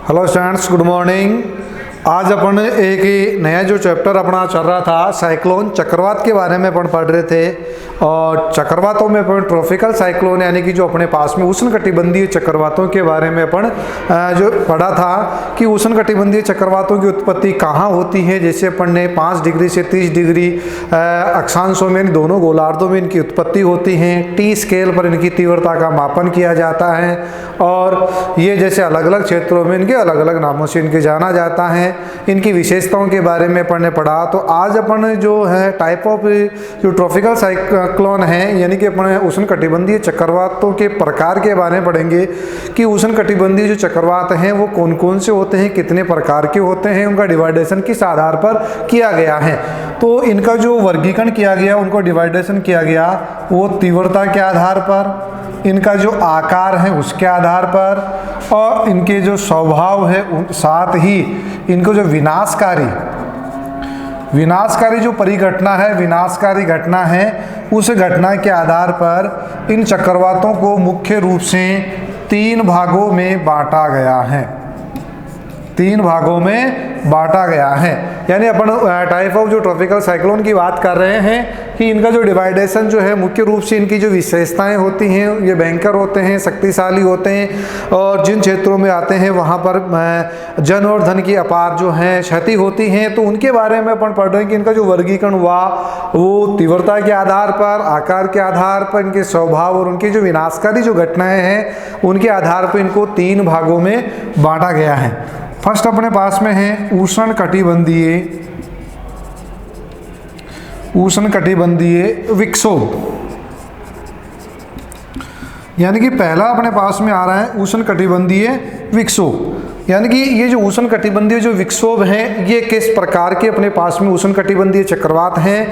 Hello students, good morning. आज अपन एक नया जो चैप्टर अपना चल रहा था साइक्लोन चक्रवात के बारे में अपन पढ़ रहे थे। और चक्रवातों में अपन ट्रॉपिकल साइक्लोन यानी कि जो अपने पास में उष्णकटिबंधीय चक्रवातों के बारे में अपन जो पढ़ा था कि उष्णकटिबंधीय चक्रवातों की उत्पत्ति कहाँ होती है। जैसे अपन ने 5 डिग्री से 30 डिग्री अक्षांशों में दोनों गोलार्धों में इनकी उत्पत्ति होती है। टी स्केल पर इनकी तीव्रता का मापन किया जाता है और ये जैसे अलग अलग क्षेत्रों में इनके अलग अलग नामों से इनके जाना जाता है। इनकी विशेषताओं के बारे में अपन ने पढ़ा। तो आज अपन जो है टाइप ऑफ जो ट्रॉपिकल साइक्लोन है यानी कि अपन उष्णकटिबंधीय चक्रवातों के प्रकार के बारे में पढ़ेंगे कि उष्णकटिबंधीय जो चक्रवात हैं वो कौन कौन से होते हैं, कितने प्रकार के होते हैं, उनका डिवाइडेशन किस आधार पर किया गया है। तो इनका जो वर्गीकरण किया गया, उनको डिवाइडेशन किया गया वो तीव्रता के आधार पर, इनका जो आकार है उसके आधार पर और इनके जो स्वभाव है, साथ ही इनको जो विनाशकारी जो परिघटना है, विनाशकारी घटना है, उस घटना के आधार पर इन चक्रवातों को मुख्य रूप से 3 भागों में बांटा गया है। 3 भागों में बांटा गया है। यानी अपन टाइप ऑफ जो ट्रॉपिकल साइक्लोन की बात कर रहे हैं कि इनका जो डिवाइडेशन जो है मुख्य रूप से इनकी जो विशेषताएं होती हैं ये भयंकर होते हैं, शक्तिशाली होते हैं और जिन क्षेत्रों में आते हैं वहाँ पर जन और धन की अपार जो है क्षति होती हैं। तो उनके बारे में अपन पढ़ रहे हैं कि इनका जो वर्गीकरण हुआ वो तीव्रता के आधार पर, आकार के आधार पर, इनके स्वभाव और उनकी जो विनाशकारी जो घटनाएं हैं उनके आधार पर इनको 3 भागों में बांटा गया है। फर्स्ट अपने पास में है उष्णकटिबंधीय विक्षोभ। यानी कि पहला अपने पास में आ रहा है उष्णकटिबंधीय विक्षोभ। यानी कि ये जो उष्णकटिबंधीय जो विक्षोभ हैं ये किस प्रकार के अपने पास में उष्णकटिबंधीय चक्रवात हैं।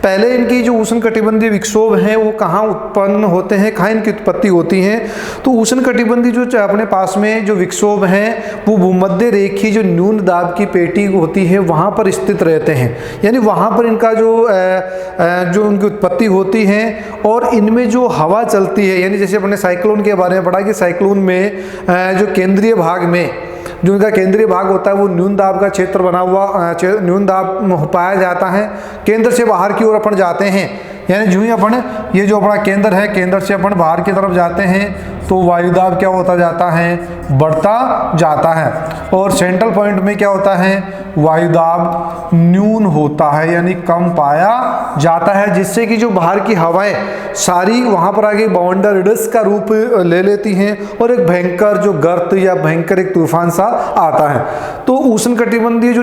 पहले इनकी जो उष्णकटिबंधीय विक्षोभ हैं वो कहाँ उत्पन्न होते हैं, कहाँ इनकी उत्पत्ति होती है। तो उष्णकटिबंधीय जो अपने पास में जो विक्षोभ हैं वो भूमध्य रेखीय जो न्यून दाब की पेटी होती है वहाँ पर स्थित रहते हैं। यानी वहाँ पर इनका जो उनकी उत्पत्ति होती है और इनमें जो हवा चलती है, यानी जैसे अपने साइक्लोन के बारे में पढ़ा कि साइक्लोन में जो केंद्रीय भाग में जो उनका केंद्रीय भाग होता है वो न्यून दाब का क्षेत्र बना हुआ न्यून दाब पाया जाता है। केंद्र से बाहर की ओर अपन जाते हैं, यानी जो ही अपन ये जो अपना केंद्र है, केंद्र से अपन बाहर की तरफ जाते हैं तो वायुदाब क्या होता जाता है, बढ़ता जाता है। और सेंट्रल पॉइंट में क्या होता है, वायुदाब न्यून होता है यानी कम पाया जाता है, जिससे कि जो बाहर की हवाएं सारी वहां पर आगे बाउंडरिड्स का रूप ले लेती हैं और एक भयंकर जो गर्त या भयंकर एक तूफान सा आता है। तो उष्णकटिबंधीय जो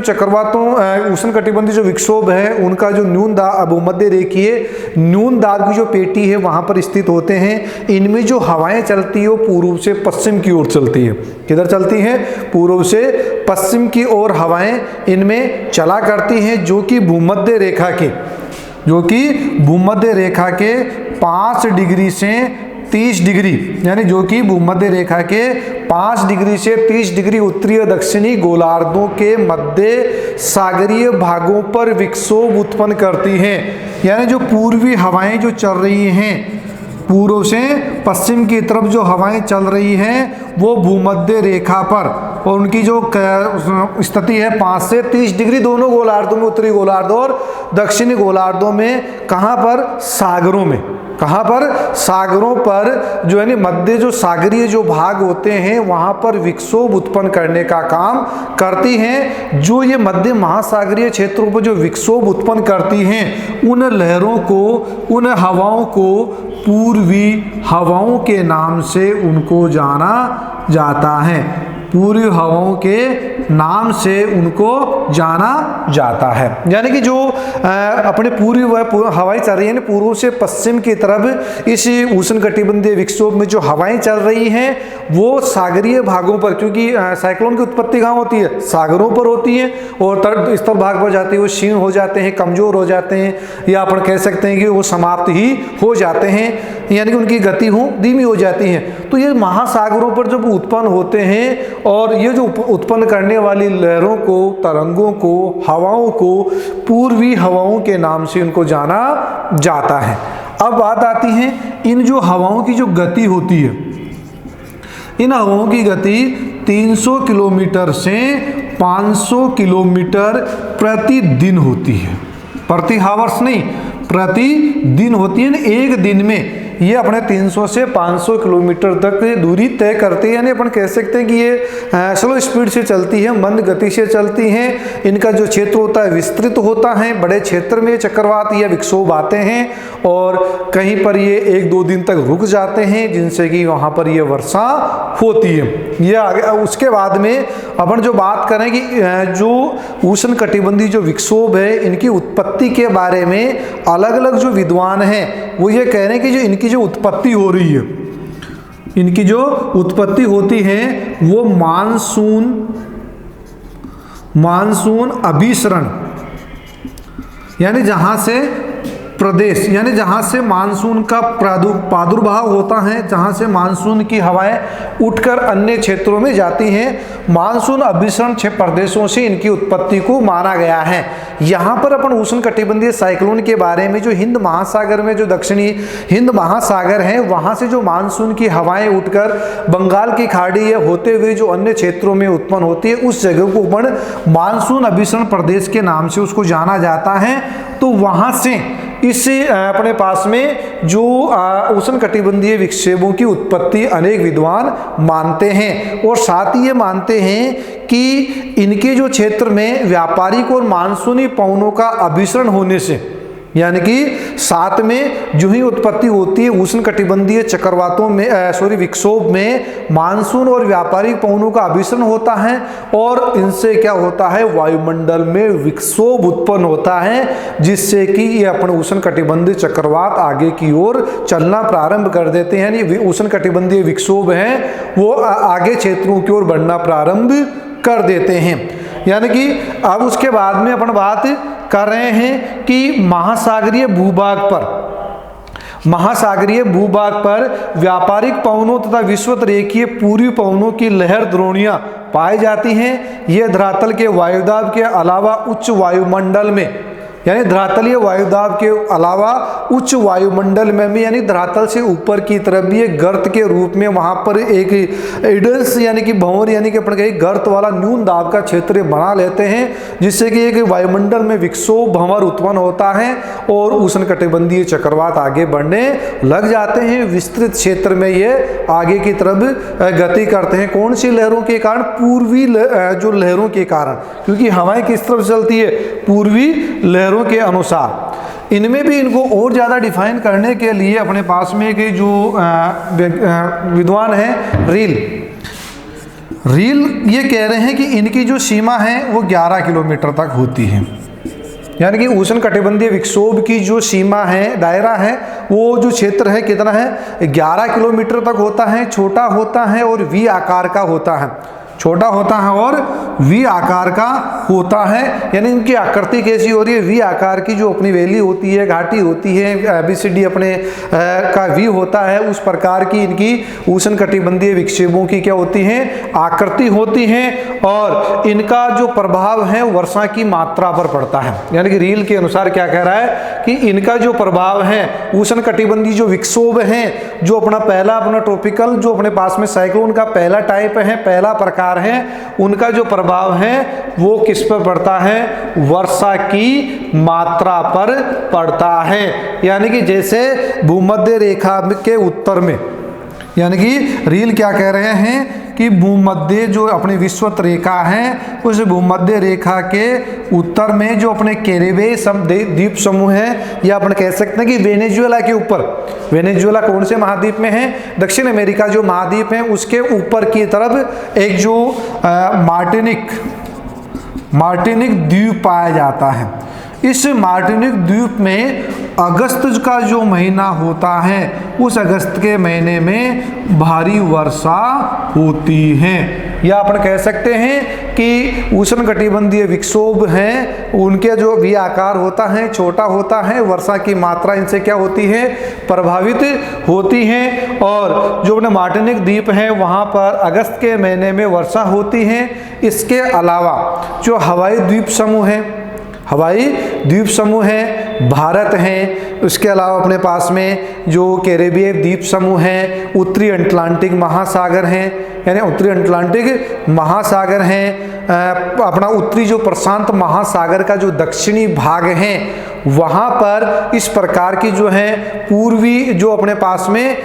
उष्णकटिबंधीय जो विक्षोभ है उनका जो न्यून दाब भूमध्य रेखीय न्यून दाब की जो पेटी है वहां पर स्थित होते हैं। इनमें जो हवाएं चलती है वो पूर्व से पश्चिम की ओर चलती है। किधर चलती है, पूर्व से पश्चिम की ओर हवाएं इनमें चला करती हैं, जो कि भूमध्य रेखा के 5 डिग्री से 30 डिग्री, यानी जो कि भूमध्य रेखा के 5 डिग्री से 30 डिग्री उत्तरी और दक्षिणी गोलार्धों के मध्य सागरीय भागों पर विक्षोभ उत्पन्न करती हैं। यानी जो पूर्वी हवाएं जो चल रही हैं, पूर्व से पश्चिम की तरफ जो हवाएं चल रही हैं वो भूमध्य रेखा पर, और उनकी जो स्थिति है 5 से 30 डिग्री दोनों गोलार्धों में, उत्तरी गोलार्धों और दक्षिणी गोलार्धों में। कहाँ पर, सागरों में। कहाँ पर, सागरों पर जो है मध्य जो सागरीय जो भाग होते हैं वहाँ पर विक्षोभ उत्पन्न करने का काम करती हैं। जो ये मध्य महासागरीय क्षेत्रों पर जो विक्षोभ उत्पन्न करती हैं उन लहरों को, उन हवाओं को पूर्वी हवाओं के नाम से उनको जाना जाता है। पूर्वी हवाओं के नाम से उनको जाना जाता है। यानी कि जो अपने पूर्वी हवाएं चल रही है, पूर्व से पश्चिम की तरफ इस उष्णकटिबंधीय विक्षोभ में जो हवाएं चल रही हैं वो सागरीय भागों पर, क्योंकि साइक्लोन की उत्पत्ति कहाँ होती है, सागरों पर होती है, और तट स्तर भाग पर जाती है वो क्षीण हो जाते हैं, कमजोर हो जाते हैं, या अपन कह सकते हैं कि वो समाप्त ही हो जाते हैं, यानी कि उनकी गति धीमी हो जाती है। तो ये महासागरों पर जब उत्पन्न होते हैं और ये जो उत्पन्न करने वाली लहरों को, तरंगों को, हवाओं को पूर्वी हवाओं के नाम से उनको जाना जाता है। अब बात आती है इन जो हवाओं की जो गति होती है, इन हवाओं की गति 300 किलोमीटर से 500 किलोमीटर प्रतिदिन होती है। प्रति हावर्स नहीं, प्रतिदिन होती है। एक दिन में ये अपने 300 से 500 किलोमीटर तक दूरी तय करते हैं। यानी अपन कह सकते हैं कि ये स्लो स्पीड से चलती है, मंद गति से चलती हैं। इनका जो क्षेत्र होता है विस्तृत होता है, बड़े क्षेत्र में चक्रवात या विक्षोभ आते हैं और कहीं पर ये 1-2 दिन तक रुक जाते हैं, जिनसे कि वहाँ पर ये वर्षा होती है। ये आगे उसके बाद में अपन जो बात करें कि जो उष्ण कटिबंधीय जो विक्षोभ है, इनकी उत्पत्ति के बारे में अलग अलग जो विद्वान हैं वो ये कह रहे हैं कि जो इनकी जो उत्पत्ति हो रही है, इनकी जो उत्पत्ति होती है वो मानसून अभिसरण, यानी जहां से प्रदेश, यानी जहां से मानसून का प्रादुर्भाव होता है, जहां से मानसून की हवाएं उठकर अन्य क्षेत्रों में जाती हैं, मानसून अभिसरण प्रदेशों से इनकी उत्पत्ति को माना गया है। यहाँ पर अपन उष्ण कटिबंधीय साइक्लोन के बारे में, जो हिंद महासागर में जो दक्षिणी हिंद महासागर है वहाँ से जो मानसून की हवाएं उठकर बंगाल की खाड़ी या होते हुए जो अन्य क्षेत्रों में उत्पन्न होती है, उस जगह को अपन मानसून अभिसरण प्रदेश के नाम से उसको जाना जाता है। तो वहाँ से इस अपने पास में जो उष्ण कटिबंधीय विक्षेपों की उत्पत्ति अनेक विद्वान मानते हैं, और साथ ही ये मानते हैं कि इनके जो क्षेत्र में व्यापारिक और मानसूनी पवनों का अभिसरण होने से, यानी कि साथ में जो ही उत्पत्ति होती है उष्ण कटिबंधीय चक्रवातों में विक्षोभ में मानसून और व्यापारिक पवनों का अभिसरण होता है, और इनसे क्या होता है, वायुमंडल में विक्षोभ उत्पन्न होता है, जिससे कि ये अपने उष्ण कटिबंधीय चक्रवात आगे की ओर चलना प्रारंभ कर देते हैं। यानी उष्ण कटिबंधीय विक्षोभ हैं वो आगे क्षेत्रों की ओर बढ़ना प्रारंभ कर देते हैं। यानी कि अब उसके बाद में अपन बात कर रहे हैं कि महासागरीय भूभाग पर व्यापारिक पवनों तथा विषुवत रेखीय पूर्वी पवनों की लहर द्रोणियां पाई जाती हैं। ये धरातल के वायुदाब के अलावा उच्च वायुमंडल में, यानी धरातलीय वायुदाब के अलावा उच्च वायुमंडल में भी, यानी धरातल से ऊपर की तरफ भी एक गर्त के रूप में वहाँ पर एक इडल्स यानी कि भंवर, यानी कि अपन कहीं गर्त वाला न्यून दाब का क्षेत्र बना लेते हैं, जिससे कि एक वायुमंडल में विक्षोभ भंवर उत्पन्न होता है और उष्ण कटिबंधीय चक्रवात आगे बढ़ने लग जाते हैं। विस्तृत क्षेत्र में ये आगे की तरफ गति करते हैं। कौन सी लहरों के कारण? पूर्वी जो लहरों के कारण, क्योंकि हवाएं किस तरफ चलती है? पूर्वी लहरों के अनुसार। इनमें भी इनको और ज़्यादा डिफाइन करने के लिए अपने पास में एक जो विद्वान है रील ये कह रहे हैं कि इनकी जो सीमा है वो 11 किलोमीटर तक होती है। यानी कि उष्ण कटिबंधीय विक्षोभ की जो सीमा है, दायरा है, वो जो क्षेत्र है कितना है? 11 किलोमीटर तक होता है। छोटा होता है और वी आकार का होता है, छोटा होता है और वी आकार का होता है। यानी इनकी आकृति कैसी हो रही है? वी आकार की जो अपनी वैली होती है, घाटी होती है, ABCD अपने का वी होता है, उस प्रकार की इनकी उष्ण कटिबंधीय विक्षेपों की क्या होती है? आकृति होती है। और इनका जो प्रभाव है वर्षा की मात्रा पर पड़ता है। यानी कि रील के अनुसार क्या कह रहा है कि इनका जो प्रभाव है, उष्ण कटिबंधीय जो विक्षोभ है, जो अपना ट्रॉपिकल जो अपने पास में साइक्लोन का पहला टाइप है, पहला प्रकार है, उनका जो प्रभाव है वो किस पर पड़ता है? वर्षा की मात्रा पर पड़ता है। यानी कि जैसे भूमध्य रेखा के उत्तर में, यानी कि रील क्या कह रहे हैं कि भूमध्य जो अपनी विषुवत रेखा है, उस भूमध्य रेखा के उत्तर में जो अपने कैरिबियन द्वीप समूह है, या अपन कह सकते हैं कि वेनेजुएला के ऊपर, वेनेजुएला कौन से महाद्वीप में है? दक्षिण अमेरिका जो महाद्वीप है उसके ऊपर की तरफ एक जो मार्टिनिक द्वीप पाया जाता है। इस मार्टिनिक द्वीप में अगस्त का जो महीना होता है, उस अगस्त के महीने में भारी वर्षा होती है। या अपन कह सकते हैं कि उष्ण कटिबंधीय विक्षोभ हैं, उनके जो वी आकार होता है, छोटा होता है, वर्षा की मात्रा इनसे क्या होती है? प्रभावित होती है। और जो अपने मार्टिनिक द्वीप है वहाँ पर अगस्त के महीने में वर्षा होती है। इसके अलावा जो हवाई द्वीप समूह है, हवाई द्वीप समूह है, भारत है, उसके अलावा अपने पास में जो कैरेबियन द्वीप समूह हैं, उत्तरी अटलांटिक महासागर हैं, यानी उत्तरी अटलांटिक महासागर हैं, अपना उत्तरी जो प्रशांत महासागर का जो दक्षिणी भाग है वहाँ पर इस प्रकार की जो है पूर्वी जो अपने पास में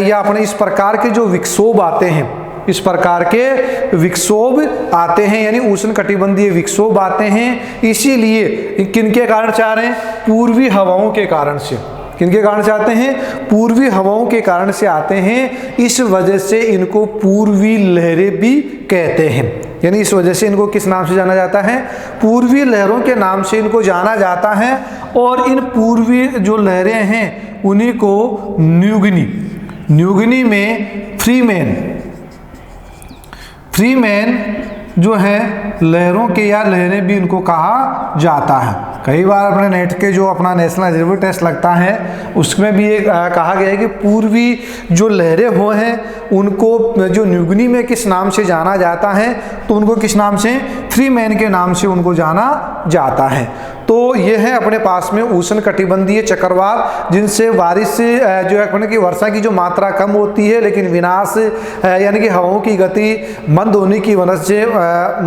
या अपने इस प्रकार के जो विक्षोभ आते हैं, इस प्रकार के विक्षोभ आते हैं, यानी उष्णकटिबंधीय विक्षोभ आते हैं। इसीलिए किनके कारण चाह रहे हैं? पूर्वी हवाओं के कारण से। किनके कारण से आते हैं? पूर्वी हवाओं के कारण से आते हैं। इस वजह से इनको पूर्वी लहरें भी कहते हैं, यानी इस वजह से इनको किस नाम से जाना जाता है? पूर्वी लहरों के नाम से इनको जाना जाता है। और इन पूर्वी जो लहरें हैं उन्हीं को न्यूगिनी में फ्रीमैन जो है लहरों के या लहरें भी इनको कहा जाता है। कई बार अपने नेट के जो अपना नेशनल रिजर्व टेस्ट लगता है उसमें भी ये कहा गया है कि पूर्वी जो लहरें हो हैं उनको जो न्यूगिनी में किस नाम से जाना जाता है, तो उनको किस नाम से? फ्रीमैन के नाम से उनको जाना जाता है। तो ये है अपने पास में उष्णकटिबंधीय चक्रवात, जिनसे बारिश जो है अपने की वर्षा की जो मात्रा कम होती है, लेकिन विनाश यानी कि हवाओं की गति मंद होने की वजह से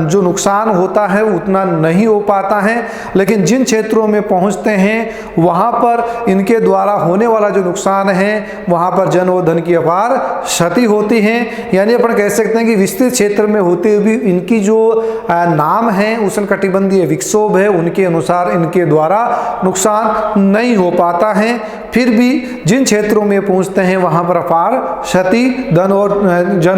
जो नुकसान होता है उतना नहीं हो पाता है। लेकिन जिन क्षेत्रों में पहुंचते हैं वहां पर इनके द्वारा होने वाला जो नुकसान है वहां पर जन और धन की अपार क्षति होती है। यानी अपन कह सकते हैं कि विस्तृत क्षेत्र में होते हुए भी इनकी जो नाम है उष्णकटिबंधीय विक्षोभ है, उनके अनुसार इनके द्वारा नुकसान नहीं हो पाता है। फिर भी जिन क्षेत्रों में पहुंचते हैं वहां पर अपार क्षति जन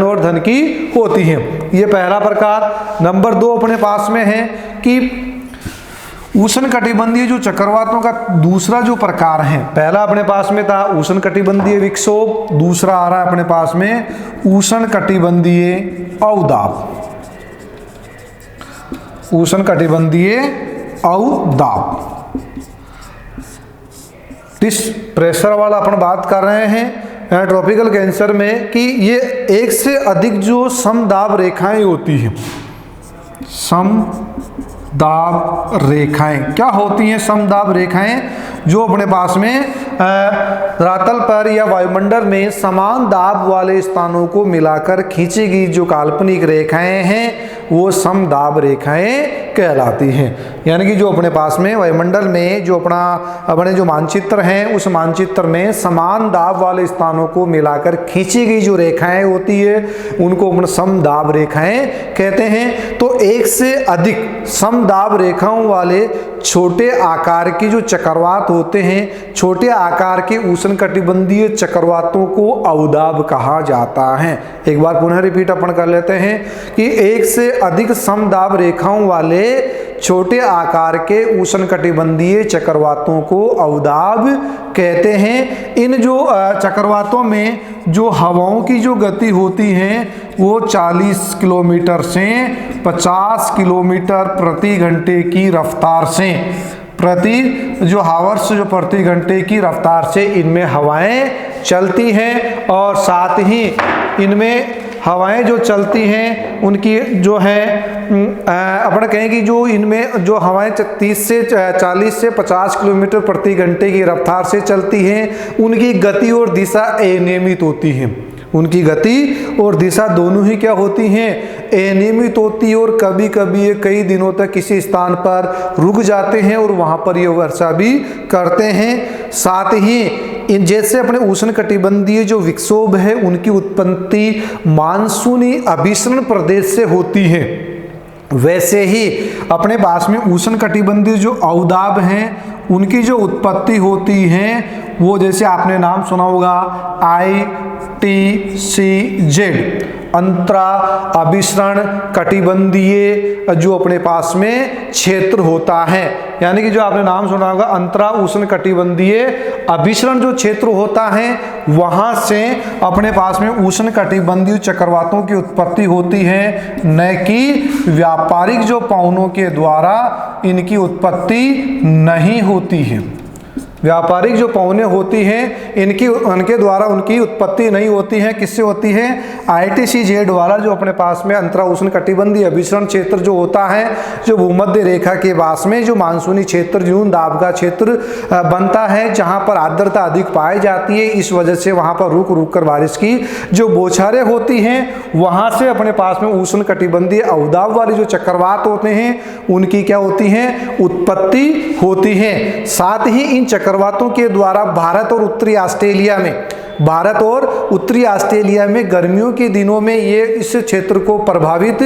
और धन की होती है। ये पहला प्रकार। नंबर 2 अपने पास में है कि उष्णकटिबंधीय जो चक्रवातों का दूसरा जो प्रकार है, पहला अपने पास में था उष्णकटिबंधीय विक्षोभ, दूसरा आ रहा है अपने पास में उष्णकटिबंधीय अवदाब। उष्णकटिबंधीय अवदाब इस प्रेशर वाला अपन बात कर रहे हैं ट्रॉपिकल कैंसर में कि ये एक से अधिक जो समदाब रेखाएं होती हैं। समदाब रेखाएं क्या होती हैं? समदाब रेखाएं जो अपने पास में धरातल पर या वायुमंडल में समान दाब वाले स्थानों को मिलाकर खींची गई जो काल्पनिक रेखाएं हैं वो समदाब रेखाएं कहलाती हैं। यानी कि जो अपने पास में वायुमंडल में जो अपने जो मानचित्र हैं उस मानचित्र में समान दाब वाले स्थानों को मिलाकर खींची गई जो रेखाएं होती है उनको अपन समदाब रेखाएं कहते हैं। तो एक से अधिक समदाब रेखाओं वाले छोटे आकार की जो चक्रवात होते हैं, छोटे आकार के उष्णकटिबंधीय चक्रवातों को अवदाब कहा जाता है। एक बार पुनः रिपीट अपन कर लेते हैं कि एक से अधिक समदाब रेखाओं वाले छोटे आकार के उष्णकटिबंधीय चक्रवातों को अवदाब कहते हैं। इन जो चक्रवातों में जो हवाओं की जो गति होती है वो 40 किलोमीटर से 50 किलोमीटर प्रति घंटे की रफ्तार से प्रति घंटे की रफ्तार से इनमें हवाएं चलती हैं। और साथ ही इनमें हवाएं जो चलती हैं उनकी जो है अपन कहें कि जो इनमें जो हवाएं 40 से 50 किलोमीटर प्रति घंटे की रफ्तार से चलती हैं उनकी गति और दिशा अनियमित होती है। उनकी गति और दिशा दोनों ही क्या होती हैं? अनियमित होती है। और कभी कभी ये कई दिनों तक किसी स्थान पर रुक जाते हैं और वहाँ पर ये वर्षा भी करते हैं। साथ ही इन जैसे अपने उष्णकटिबंधीय जो विक्षोभ है उनकी उत्पत्ति मानसूनी अभिसरण प्रदेश से होती है, वैसे ही अपने पास में उष्णकटिबंधीय जो अवदाब हैं उनकी जो उत्पत्ति होती है वो जैसे आपने नाम सुना होगा ITCZ, अंतरा अभिसरण कटिबंधीय जो अपने पास में क्षेत्र होता है। यानी कि जो आपने नाम सुना होगा अंतरा उष्ण कटिबंधीय अभिसरण जो क्षेत्र होता है वहां से अपने पास में उष्ण कटिबंधीय चक्रवातों की उत्पत्ति होती है, न कि व्यापारिक जो पवनों के द्वारा इनकी उत्पत्ति नहीं होती है। व्यापारिक जो पवने होती हैं उनके द्वारा उनकी उत्पत्ति नहीं होती है। किससे होती है? ITCZ वाला जो अपने पास में अंतरा उष्ण कटिबंधीय अभिसरण क्षेत्र जो होता है, जो भूमध्य रेखा के पास में जो मानसूनी क्षेत्र न्यून दाब का क्षेत्र बनता है, जहां पर आर्द्रता अधिक पाई जाती है, इस वजह से वहां पर रुक रुक कर बारिश की जो बौछारें होती हैं, वहां से अपने पास में उष्ण कटिबंधीय अवदाब वाले जो चक्रवात होते हैं उनकी क्या होती है? उत्पत्ति होती है। साथ ही इन चक्रवातों के द्वारा भारत और उत्तरी ऑस्ट्रेलिया में गर्मियों के दिनों में ये इस क्षेत्र को प्रभावित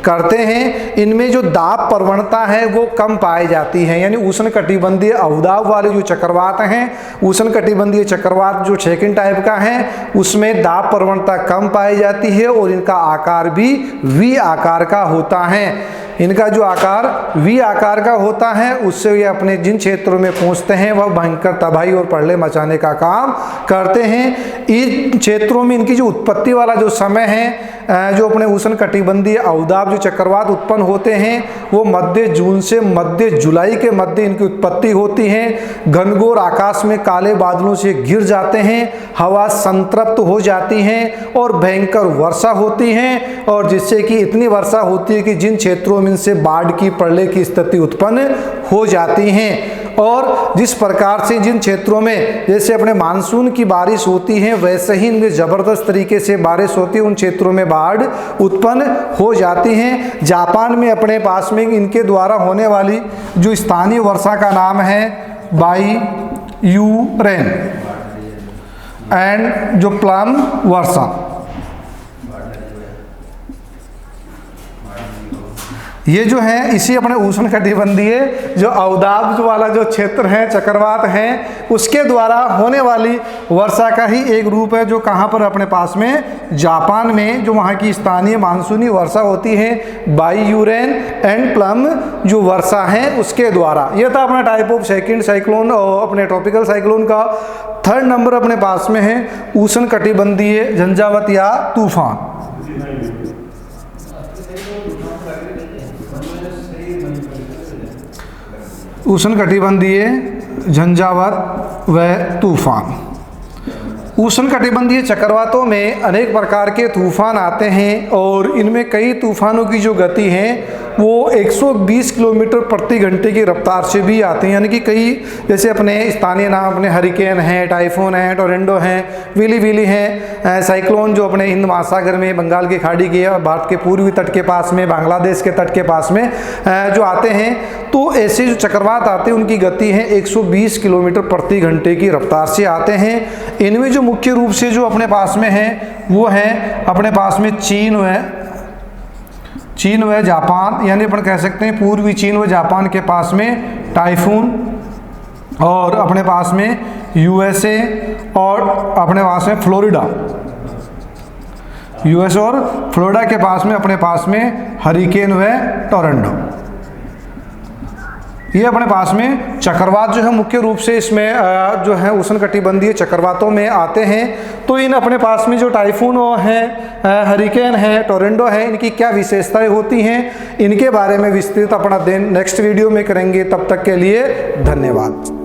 करते हैं। इनमें जो दाब प्रवणता है वो कम पाई जाती है, यानी उष्ण कटिबंधीय अवदाब वाले जो चक्रवात हैं, उष्ण कटिबंधीय चक्रवात जो सेकंड टाइप का है उसमें दाब प्रवणता कम पाई जाती है और इनका आकार भी V आकार का होता है। इनका जो आकार V आकार का होता है उससे ये अपने जिन क्षेत्रों में पहुंचते हैं वह भयंकर तबाही और प्रलय मचाने का काम करते हैं। इन क्षेत्रों में इनकी जो उत्पत्ति वाला जो समय है, जो अपने उष्ण कटिबंधीय अवदाब जो चक्रवात उत्पन्न होते हैं वो मध्य जून से मध्य जुलाई के मध्य इनकी उत्पत्ति होती है। घनघोर आकाश में काले बादलों से घिर जाते हैं, हवा संतृप्त हो जाती है और भयंकर वर्षा होती है, और जिससे कि इतनी वर्षा होती है कि जिन क्षेत्रों में इनसे बाढ़ की प्रलय की स्थिति उत्पन्न हो जाती हैं। और जिस प्रकार से जिन क्षेत्रों में जैसे अपने मानसून की बारिश होती है वैसे ही इनमें जबरदस्त तरीके से बारिश होती है, उन क्षेत्रों में बाढ़ उत्पन्न हो जाती है। जापान में अपने पास में इनके द्वारा होने वाली जो स्थानीय वर्षा का नाम है बाईयूरेन एंड जो प्लम वर्षा, ये जो है इसी अपने उष्ण कटिबंधीय जो अवदाब जो वाला जो क्षेत्र है, चक्रवात हैं, उसके द्वारा होने वाली वर्षा का ही एक रूप है, जो कहाँ पर अपने पास में जापान में जो वहाँ की स्थानीय मानसूनी वर्षा होती है बाईयूरेन एंड प्लम जो वर्षा है उसके द्वारा। यह था अपना टाइप ऑफ सेकंड साइक्लोन और अपने ट्रॉपिकल साइक्लोन का। थर्ड नंबर अपने पास में है उष्ण कटिबंधीय झंझावात या तूफान। उष्ण कटिबंधीय झंझावात व तूफान। उष्ण कटिबंधीय चक्रवातों में अनेक प्रकार के तूफान आते हैं और इनमें कई तूफानों की जो गति है वो 120 किलोमीटर प्रति घंटे की रफ्तार से भी आते हैं, यानी कि कई जैसे अपने स्थानीय नाम अपने हरिकेन है, टाइफून है, टोरेंडो है, विली है, साइक्लोन जो अपने हिंद महासागर में बंगाल की खाड़ी के भारत के पूर्वी तट के पास में बांग्लादेश के तट के पास में जो आते हैं। तो ऐसे जो चक्रवात आते हैं उनकी गति है 120 किलोमीटर प्रति घंटे की रफ्तार से आते हैं। इनमें जो मुख्य रूप से जो अपने पास में है वो है अपने पास में चीन व जापान, यानी अपन कह सकते हैं पूर्वी चीन व जापान के पास में टाइफून, और अपने पास में USA और अपने पास में फ्लोरिडा, US और फ्लोरिडा के पास में अपने पास में हरिकेन व टोरेंडो। ये अपने पास में चक्रवात जो है मुख्य रूप से इसमें जो है उष्ण कटिबंधीय चक्रवातों में आते हैं। तो इन अपने पास में जो टाइफून है, हरिकेन है, टोरेंडो है, इनकी क्या विशेषताएं होती हैं, इनके बारे में विस्तृत अपना नेक्स्ट वीडियो में करेंगे। तब तक के लिए धन्यवाद।